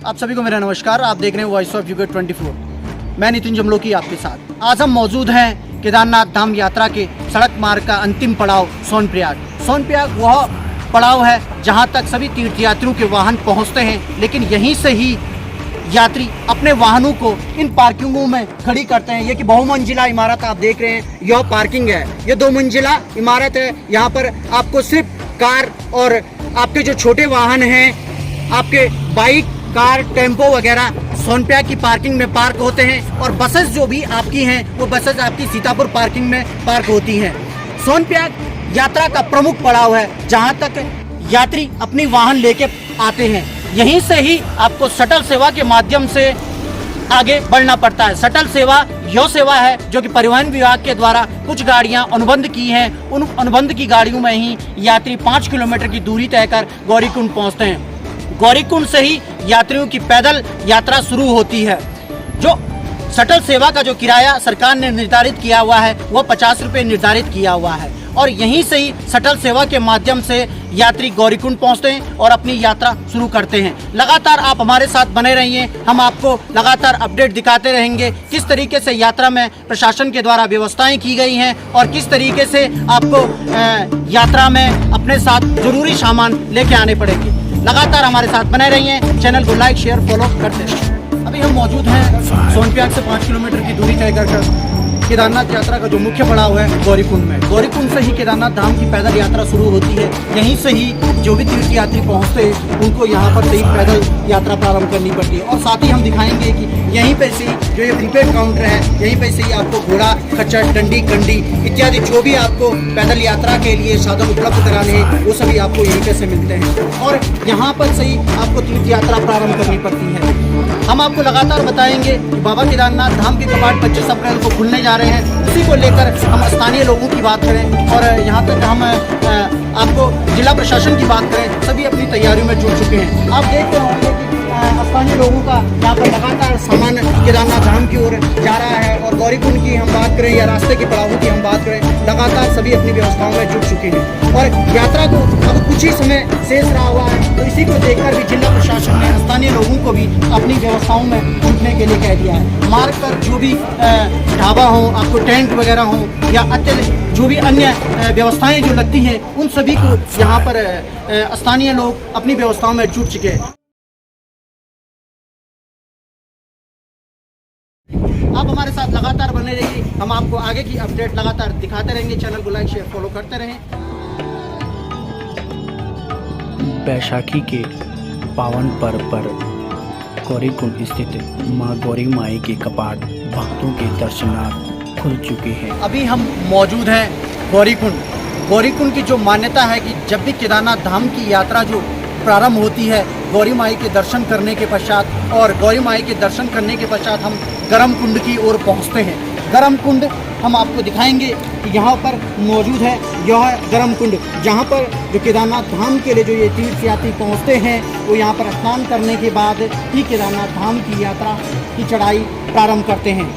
आप सभी को मेरा नमस्कार। आप देख रहे हैं वॉइस ऑफ यूके 24। मैं नितिन जमलोकी आपके साथ। आज हम मौजूद हैं केदारनाथ धाम यात्रा के सड़क मार्ग का अंतिम पड़ाव सोनप्रयाग। सोनप्रयाग वह पड़ाव है जहां तक सभी तीर्थयात्रियों के वाहन पहुंचते हैं, लेकिन यहीं से ही यात्री अपने वाहनों को इन पार्किंगों में खड़ी करते हैं। ये कि बहुमंजिला इमारत आप देख रहे हैं, यह पार्किंग है। ये 2 मंजिला इमारत है। यहाँ पर आपको सिर्फ कार और आपके जो छोटे वाहन हैं, आपके बाइक, कार, टेम्पो वगैरह सोनप्रयाग की पार्किंग में पार्क होते हैं, और बसेस जो भी आपकी हैं वो बसेस आपकी सीतापुर पार्किंग में पार्क होती हैं। सोनप्रयाग यात्रा का प्रमुख पड़ाव है जहां तक यात्री अपनी वाहन लेके आते हैं। यहीं से ही आपको शटल सेवा के माध्यम से आगे बढ़ना पड़ता है। शटल सेवा यह सेवा है जो कि परिवहन विभाग के द्वारा कुछ गाड़ियां अनुबंध की हैं। उन अनुबंध की गाड़ियों में ही यात्री 5 किलोमीटर की दूरी तय कर गौरीकुंड पहुंचते हैं। गौरीकुंड से ही यात्रियों की पैदल यात्रा शुरू होती है। जो शटल सेवा का जो किराया सरकार ने निर्धारित किया हुआ है वह 50 रुपये निर्धारित किया हुआ है, और यहीं से ही शटल सेवा के माध्यम से यात्री गौरीकुंड पहुंचते हैं और अपनी यात्रा शुरू करते हैं। लगातार आप हमारे साथ बने रहिए, हम आपको लगातार अपडेट दिखाते रहेंगे किस तरीके से यात्रा में प्रशासन के द्वारा व्यवस्थाएं की गई हैं और किस तरीके से आपको यात्रा में अपने साथ जरूरी सामान लेके आने पड़ेंगे। लगातार हमारे साथ बने रहिए, चैनल को लाइक, शेयर, फॉलो करते रहिए। अभी हम मौजूद हैं सोनप्रयाग से 5 किलोमीटर की दूरी तय कर केदारनाथ यात्रा का जो मुख्य पड़ाव है गौरीकुंड में। गौरीकुंड से ही केदारनाथ धाम की पैदल यात्रा शुरू होती है। यहीं से ही जो भी तीर्थयात्री पहुंचते हैं उनको यहाँ पर से ही पैदल यात्रा प्रारंभ करनी पड़ती है। और साथ ही हम दिखाएंगे कि यहीं पे से जो ये प्रीपेड काउंटर है, यहीं पे से ही आपको घोड़ा, खच्चर, डंडी, कंडी इत्यादि जो भी आपको पैदल यात्रा के लिए साधन उपलब्ध कराने हैं वो सभी आपको यहीं पे से मिलते हैं, और यहाँ पर से ही आपको तीर्थ यात्रा प्रारंभ करनी पड़ती है। हम आपको लगातार बताएंगे कि बाबा केदारनाथ धाम के कपाट 25 अप्रैल को खुलने जा रहे हैं। उसी को लेकर हम स्थानीय लोगों की बात करें और यहाँ तक हम आपको जिला प्रशासन की बात करें, सभी अपनी तैयारियों में जुट चुके हैं। आप देखते होंगे कि स्थानीय लोगों का यहाँ पर लगातार सामान केदारनाथ धाम की ओर जा रहा है, और गौरीकुंड की हम बात करें या रास्ते के पड़ावों की हम बात करें, लगातार सभी अपनी व्यवस्थाओं में जुट चुके हैं। और यात्रा को अब कुछ ही समय शेष रहा हुआ है, तो इसी को देखकर भी जिला प्रशासन ने स्थानीय लोगों को भी अपनी व्यवस्थाओं में जुटने के लिए कह दिया है। मार्ग पर जो भी ढाबा हो, आपको टेंट वगैरह हो या अत्यधिक जो भी अन्य व्यवस्थाएं जो लगती हैं, उन सभी को यहाँ पर स्थानीय लोग अपनी व्यवस्थाओं में जुट चुके हैं। आप हमारे साथ लगातार बने रहिए, हम आपको आगे की अपडेट लगातार दिखाते रहेंगे। चैनल को लाइक, शेयर, फॉलो करते रहें। बैसाखी के पावन पर्व पर गौरीकुंड स्थित मां गौरी माई के कपाट भक्तों के दर्शनार्थ खुल चुके हैं। अभी हम मौजूद हैं गौरीकुंड। गौरीकुंड की जो मान्यता है कि जब भी केदारनाथ धाम की यात्रा जो प्रारंभ होती है, गौरी माई के दर्शन करने के पश्चात, और गौरी माई के दर्शन करने के पश्चात हम गर्म कुंड की ओर पहुंचते हैं। गर्म कुंड हम आपको दिखाएंगे कि यहाँ पर मौजूद है। यह है गर्म कुंड, जहाँ पर जो केदारनाथ धाम के लिए जो ये तीर्थयात्री पहुँचते हैं वो यहाँ पर स्नान करने के बाद ही केदारनाथ धाम की यात्रा की चढ़ाई प्रारंभ करते हैं।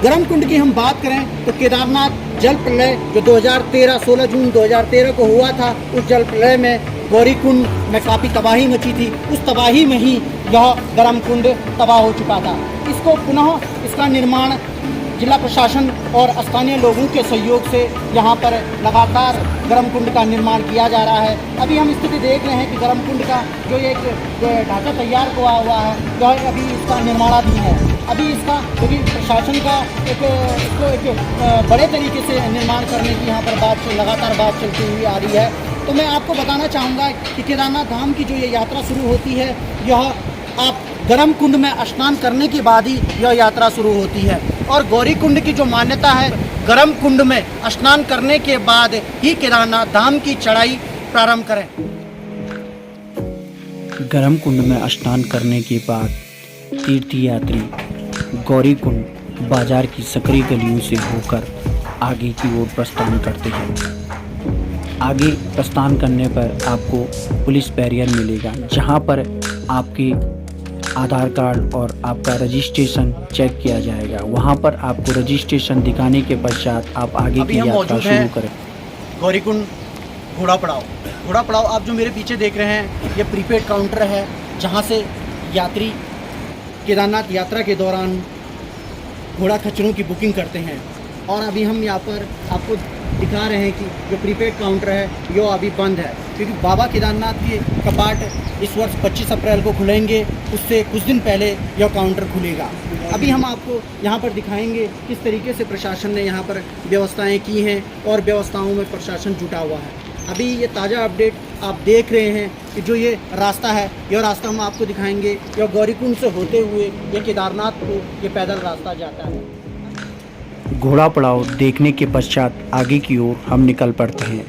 गर्म कुंड की हम बात करें तो केदारनाथ जल प्रलय जो 2013 16 जून 2013 को हुआ था, उस जल प्रलय में गौरीकुंड में काफ़ी तबाही मची थी। उस तबाही में ही यह गर्म कुंड तबाह हो चुका था। इसको पुनः इसका निर्माण जिला प्रशासन और स्थानीय लोगों के सहयोग से यहाँ पर लगातार गर्म कुंड का निर्माण किया जा रहा है। अभी हम स्थिति देख रहे हैं कि गर्म कुंड का जो एक ढांचा तैयार हुआ है, यह अभी इसका निर्माणाधीन है। अभी इसका क्योंकि प्रशासन का एक बड़े तरीके से निर्माण करने की यहाँ पर लगातार बात चलती हुई आ रही है। तो मैं आपको बताना चाहूँगा कि केदारनाथ धाम की जो ये यात्रा शुरू होती है, यह आप गर्म कुंड में स्नान करने के बाद ही यह यात्रा शुरू होती है। और गौरीकुंड की जो मान्यता है, गर्म कुंड में स्नान करने के बाद ही केदारनाथ धाम की चढ़ाई प्रारंभ करें। गर्म कुंड में स्नान करने के बाद तीर्थयात्री गौरीकुंड बाजार की सकरी गलियों से होकर आगे की ओर प्रस्थान करते हैं। आगे प्रस्थान करने पर आपको पुलिस बैरियर मिलेगा, जहां पर आपके आधार कार्ड और आपका रजिस्ट्रेशन चेक किया जाएगा। वहां पर आपको रजिस्ट्रेशन दिखाने के पश्चात आप आगे की यात्रा शुरू करें। गौरीकुंड घोड़ा पड़ाव आप जो मेरे पीछे देख रहे हैं, ये प्रीपेड काउंटर है जहाँ से यात्री केदारनाथ यात्रा के दौरान घोड़ा खच्चरों की बुकिंग करते हैं। और अभी हम यहाँ पर आपको दिखा रहे हैं कि जो प्रीपेड काउंटर है यो अभी बंद है, क्योंकि बाबा केदारनाथ के कपाट इस वर्ष 25 अप्रैल को खुलेंगे, उससे कुछ दिन पहले यह काउंटर खुलेगा। अभी हम आपको यहाँ पर दिखाएंगे किस तरीके से प्रशासन ने यहाँ पर व्यवस्थाएं की हैं और व्यवस्थाओं में प्रशासन जुटा हुआ है। अभी ये ताज़ा अपडेट आप देख रहे हैं कि जो ये रास्ता है, यह रास्ता हम आपको दिखाएंगे। यह गौरीकुंड से होते हुए ये केदारनाथ को ये पैदल रास्ता जाता है। घोड़ा पड़ाव देखने के पश्चात आगे की ओर हम निकल पड़ते हैं।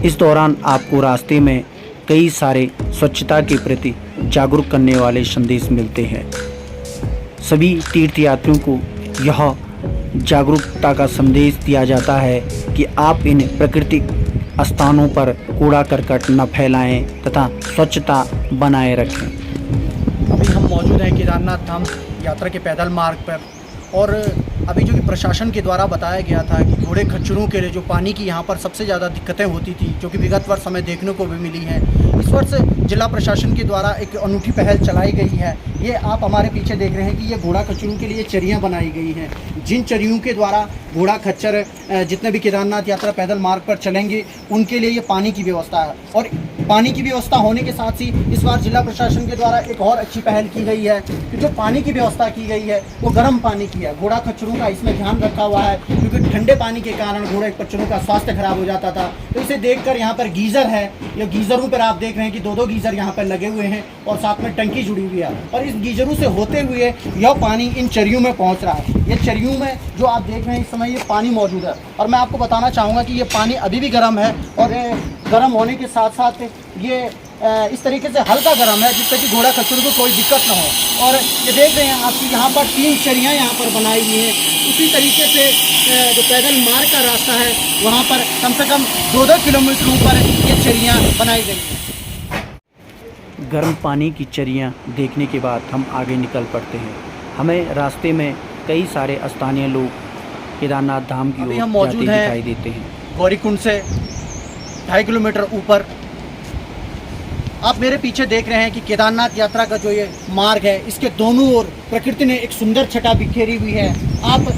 इस दौरान आपको रास्ते में कई सारे स्वच्छता के प्रति जागरूक करने वाले संदेश मिलते हैं। सभी तीर्थयात्रियों को यह जागरूकता का संदेश दिया जाता है कि आप इन प्राकृतिक स्थानों पर कूड़ा करकट न फैलाएं तथा स्वच्छता बनाए रखें। अभी हम मौजूद हैं केदारनाथ धाम यात्रा के पैदल मार्ग पर, और अभी जो कि प्रशासन के द्वारा बताया गया था कि घोड़े खच्चरों के लिए जो पानी की यहाँ पर सबसे ज़्यादा दिक्कतें होती थी, जो कि विगत वर्ष हमें देखने को भी मिली हैं, इस वर्ष जिला प्रशासन के द्वारा एक अनूठी पहल चलाई गई है। ये आप हमारे पीछे देख रहे हैं कि ये घोड़ा खच्चरों के लिए चरियाँ बनाई गई हैं, जिन चरियों के द्वारा घोड़ा खच्चर जितने भी केदारनाथ यात्रा पैदल मार्ग पर चलेंगे उनके लिए ये पानी की व्यवस्था है। और पानी की व्यवस्था होने के साथ ही इस बार जिला प्रशासन के द्वारा एक और अच्छी पहल की गई है कि जो पानी की व्यवस्था की गई है वो गर्म पानी की है। घोड़ा खच्चरों का इसमें ध्यान रखा हुआ है, क्योंकि ठंडे पानी के कारण घोड़े खच्चरों का स्वास्थ्य खराब हो जाता था। तो इसे देखकर यहाँ पर गीज़र है, ये गीज़रों पर आप देख रहे हैं कि 2-2 गीज़र यहाँ पर लगे हुए हैं और साथ में टंकी जुड़ी हुई है, और इस गीज़रों से होते हुए यह पानी इन चरियों में पहुँच रहा है। ये चरियों में जो आप देख रहे हैं इस समय ये पानी मौजूद है, और मैं आपको बताना चाहूँगा कि ये पानी अभी भी गर्म है, और गर्म होने के साथ साथ ये इस तरीके से हल्का गर्म है जिससे कि घोड़ा खच्चरों को कोई दिक्कत ना हो। और ये देख रहे हैं आपकी यहाँ पर 3 चरियाँ यहाँ पर बनाई हुई हैं। उसी तरीके से जो पैदल मार्ग का रास्ता है वहाँ पर कम से कम 2-2 किलोमीटर ऊपर ये चरियाँ बनाई गई हैं। गर्म पानी की चरियाँ देखने के बाद हम आगे निकल पड़ते हैं। हमें रास्ते में कई सारे स्थानीय लोग केदारनाथ धाम की ओर जाते दिखाई देते हैं। गौरीकुंड से 2.5 किलोमीटर ऊपर आप मेरे पीछे देख रहे हैं कि केदारनाथ यात्रा का जो ये मार्ग है, इसके दोनों ओर प्रकृति ने एक सुंदर छटा बिखेरी हुई है। आप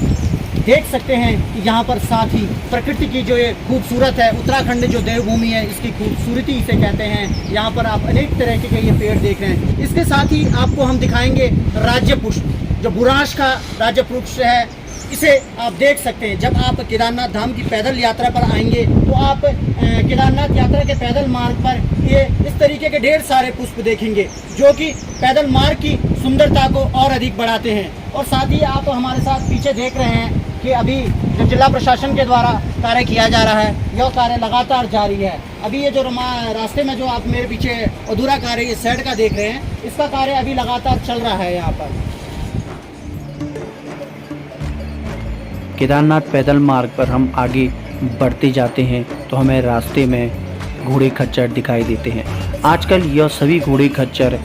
देख सकते हैं कि यहाँ पर साथ ही प्रकृति की जो ये खूबसूरत है, उत्तराखंड जो देवभूमि है इसकी खूबसूरती इसे कहते हैं। यहाँ पर आप अनेक तरह के ये पेड़ देख रहे हैं। इसके साथ ही आपको हम दिखाएंगे राज्य पुष्प, जो बुरांश का राज्य पुष्प है, इसे आप देख सकते हैं। जब आप केदारनाथ धाम की पैदल यात्रा पर आएंगे तो आप केदारनाथ यात्रा के पैदल मार्ग पर ये इस तरीके के ढेर सारे पुष्प देखेंगे, जो कि पैदल मार्ग की सुंदरता को और अधिक बढ़ाते हैं। और साथ ही आप हमारे साथ पीछे देख रहे हैं कि अभी जो जिला प्रशासन के द्वारा कार्य किया जा रहा है, यह कार्य लगातार जारी है। अभी ये जो रास्ते में जो आप मेरे पीछे अधूरा कार्य ये सेट का देख रहे हैं, इसका कार्य अभी लगातार चल रहा है। यहाँ पर केदारनाथ पैदल मार्ग पर हम आगे बढ़ते जाते हैं तो हमें रास्ते में घोड़े खच्चर दिखाई देते हैं। आजकल यह सभी घोड़े खच्चर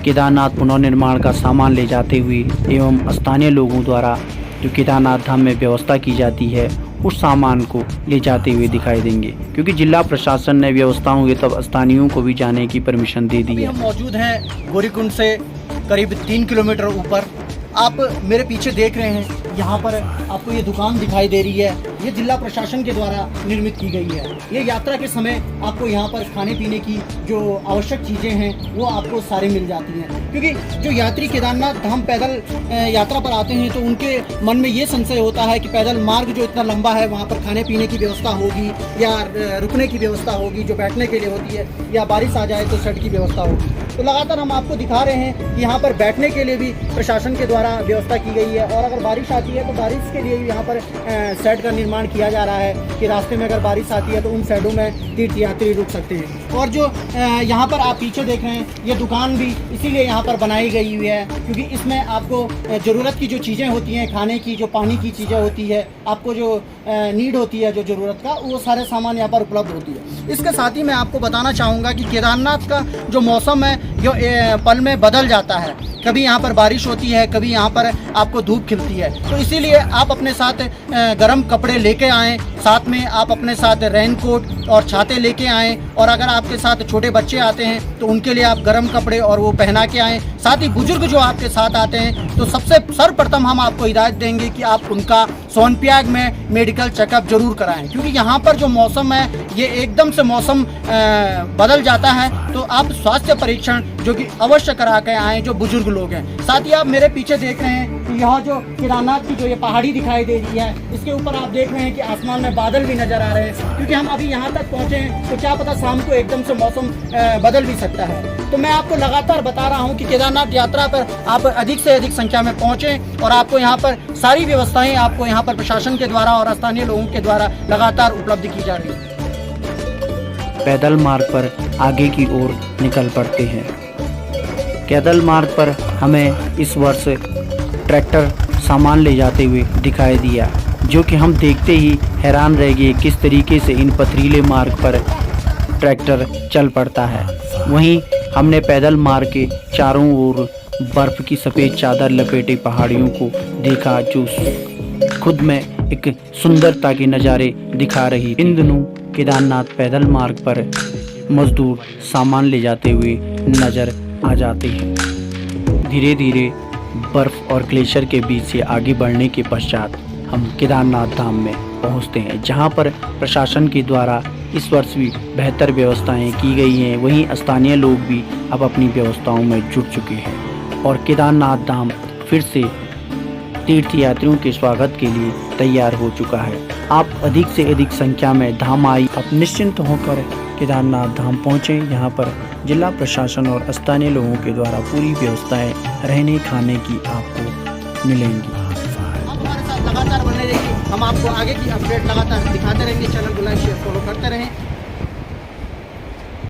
केदारनाथ पुनर्निर्माण का सामान ले जाते हुए एवं स्थानीय लोगों द्वारा जो केदारनाथ धाम में व्यवस्था की जाती है उस सामान को ले जाते हुए दिखाई देंगे, क्योंकि जिला प्रशासन ने व्यवस्थाओं के तब स्थानीयों को भी जाने की परमिशन दे दी है। हम मौजूद हैं गौरीकुंड से करीब 3 किलोमीटर ऊपर। आप मेरे पीछे देख रहे हैं, यहाँ पर आपको ये दुकान दिखाई दे रही है, ये जिला प्रशासन के द्वारा निर्मित की गई है। ये यात्रा के समय आपको यहाँ पर खाने पीने की जो आवश्यक चीज़ें हैं वो आपको सारी मिल जाती हैं, क्योंकि जो यात्री केदारनाथ धाम पैदल यात्रा पर आते हैं तो उनके मन में ये संशय होता है कि पैदल मार्ग जो इतना लंबा है वहाँ पर खाने पीने की व्यवस्था होगी या रुकने की व्यवस्था होगी जो बैठने के लिए होती है, या बारिश आ जाए तो शेड की व्यवस्था होगी। तो लगातार हम आपको दिखा रहे हैं कि यहाँ पर बैठने के लिए भी प्रशासन के द्वारा व्यवस्था की गई है, और अगर बारिश आती है तो बारिश के लिए भी यहाँ पर शेड का निर्माण किया जा रहा है कि रास्ते में अगर बारिश आती है तो उन शेडों में तीर्थयात्री रुक सकते हैं। और जो यहाँ पर आप पीछे देख रहे हैं, ये दुकान भी इसीलिए यहाँ पर बनाई गई हुई है क्योंकि इसमें आपको ज़रूरत की जो चीज़ें होती हैं, खाने की जो पानी की चीज़ें होती है, आपको जो नीड होती है जो ज़रूरत का, वो सारे सामान यहाँ पर उपलब्ध होती है। इसके साथ ही मैं आपको बताना चाहूँगा कि केदारनाथ का जो मौसम है जो पल में बदल जाता है। कभी यहाँ पर बारिश होती है, कभी यहाँ पर आपको धूप खिलती है, तो इसीलिए आप अपने साथ गर्म कपड़े लेके आएँ, साथ में आप अपने साथ रेनकोट और छाते लेके आएँ। और अगर आपके साथ छोटे बच्चे आते हैं तो उनके लिए आप गर्म कपड़े और वो पहना के आएँ। साथ ही बुजुर्ग जो आपके साथ आते हैं तो सबसे सर्वप्रथम हम आपको हिदायत देंगे कि आप उनका सोनप्रयाग में मेडिकल चेकअप जरूर कराएं, क्योंकि यहाँ पर जो मौसम है ये एकदम से मौसम बदल जाता है। तो आप स्वास्थ्य परीक्षण जो कि अवश्य करा के आएँ जो बुजुर्ग लोग हैं। साथ ही आप मेरे पीछे देख रहे हैं कि यह जो केदारनाथ की जो ये पहाड़ी दिखाई दे रही है, इसके ऊपर आप देख रहे हैं कि आसमान में बादल भी नज़र आ रहे हैं, क्योंकि हम अभी यहाँ तक पहुँचे हैं तो क्या पता शाम को एकदम से मौसम बदल भी सकता है। तो मैं आपको लगातार बता रहा हूँ कि केदारनाथ यात्रा पर आप अधिक से अधिक संख्या में पहुँचें और आपको यहाँ पर सारी व्यवस्थाएं आपको यहाँ पर प्रशासन के द्वारा और स्थानीय लोगों के द्वारा लगातार उपलब्ध की जा रही है। पैदल मार्ग पर आगे की ओर निकल पड़ते हैं। पैदल मार्ग पर हमें इस वर्ष ट्रैक्टर सामान ले जाते हुए दिखाई दिया, जो कि हम देखते ही हैरान रह गए किस तरीके से इन पथरीले मार्ग पर ट्रैक्टर चल पड़ता है। वहीं हमने पैदल मार्ग के चारों ओर बर्फ़ की सफ़ेद चादर लपेटे पहाड़ियों को देखा, जो खुद में एक सुंदरता के नज़ारे दिखा रही। इन दिनों केदारनाथ पैदल मार्ग पर मजदूर सामान ले जाते हुए नज़र आ जाते हैं। धीरे धीरे बर्फ़ और ग्लेशियर के बीच से आगे बढ़ने के पश्चात हम केदारनाथ धाम में पहुंचते हैं, जहां पर प्रशासन के द्वारा इस वर्ष भी बेहतर व्यवस्थाएं की गई हैं। वहीं स्थानीय लोग भी अब अपनी व्यवस्थाओं में जुट चुके हैं और केदारनाथ धाम फिर से तीर्थयात्रियों के स्वागत के लिए तैयार हो चुका है। आप अधिक से अधिक संख्या में धाम आई, आप निश्चिंत होकर केदारनाथ धाम पहुँचें। यहाँ पर जिला प्रशासन और स्थानीय लोगों के द्वारा पूरी व्यवस्थाएं रहने खाने की आपको मिलेंगी। लगातार बने रहिए, हम आपको आगे की अपडेट लगातार दिखाते रहेंगे। चैनल को लाइक शेयर फॉलो करते रहें।